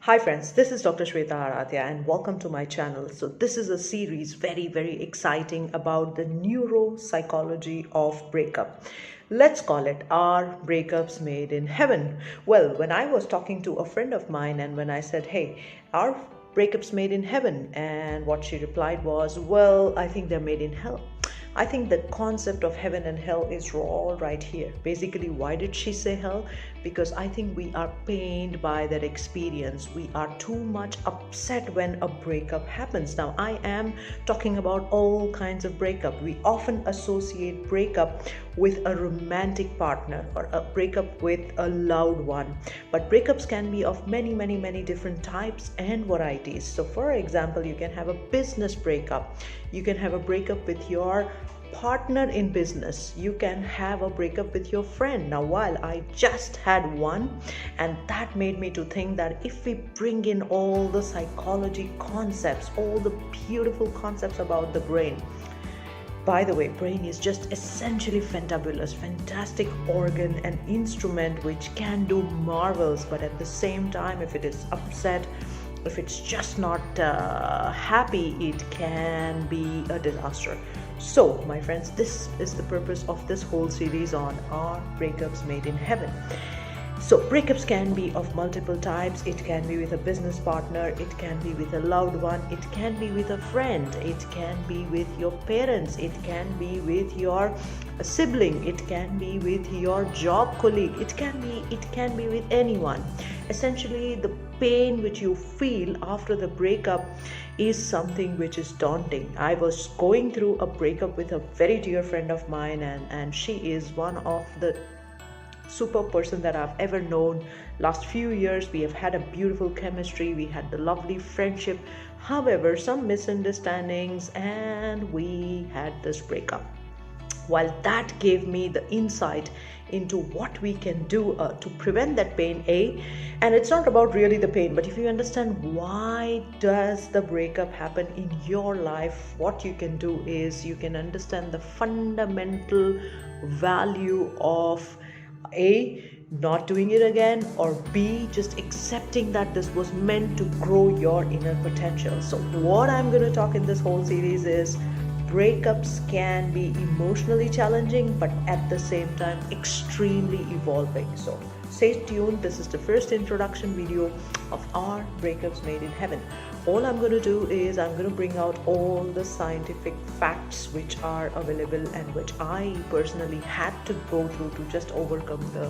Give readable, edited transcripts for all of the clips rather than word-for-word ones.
Hi friends, this is Dr. Sweta Adatia and welcome to my channel. So this is a series very exciting about the neuropsychology of breakup. Let's call it Are Breakups Made in Heaven? Well, when I was talking to a friend of mine and when I said, hey, are breakups made in heaven? And what she replied was, well, I think they're made in hell. I think the concept of heaven and hell is all right here. Basically, why did she say hell? Because I think we are pained by that experience. We are too much upset when a breakup happens. Now, I am talking about all kinds of breakup. We often associate breakup with a romantic partner or a breakup with a loved one. But breakups can be of many different types and varieties. So, for example, you can have a business breakup. You can have a breakup with your partner in business. You can have a breakup with your friend. Now, while I just had one, and that made me to think that if we bring in all the psychology concepts, all the beautiful concepts about the brain. By the way, brain is just essentially fantabulous, fantastic organ and instrument which can do marvels, but at the same time, if it is upset, if it's just not happy, it can be a disaster. So, my friends, this is the purpose of this whole series on Are Breakups Made in Heaven? So, breakups can be of multiple types. It can be with a business partner, it can be with a loved one, it can be with a friend, it can be with your parents, it can be with your sibling, it can be with your job colleague, it can be with anyone. Essentially, the pain which you feel after the breakup is something which is daunting. I was going through a breakup with a very dear friend of mine, and she is one of the super person that I've ever known. Last few years we have had a beautiful chemistry, we had the lovely friendship. However, some misunderstandings and we had this breakup. While that gave me the insight into what we can do to prevent that pain, and it's not about really the pain, but if you understand why does the breakup happen in your life, what you can do is you can understand the fundamental value of not doing it again, or B, just accepting that this was meant to grow your inner potential. So what I'm going to talk in this whole series is breakups can be emotionally challenging, but at the same time extremely evolving. So stay tuned. This is the first introduction video of Are Breakups Made in Heaven? All I'm going to do is I'm going to bring out all the scientific facts which are available and which I personally had to go through to just overcome the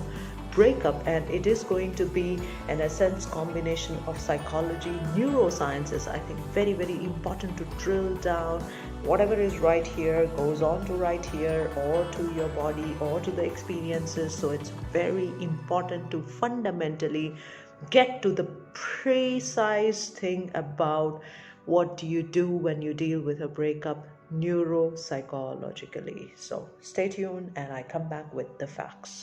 breakup. And it is going to be an essence combination of psychology, neurosciences. I think very important to drill down. Whatever is right here goes on to right here, or to your body, or to the experiences. So it's very important to fundamentally get to the precise thing about what do you do when you deal with a breakup neuropsychologically. So stay tuned and I come back with the facts.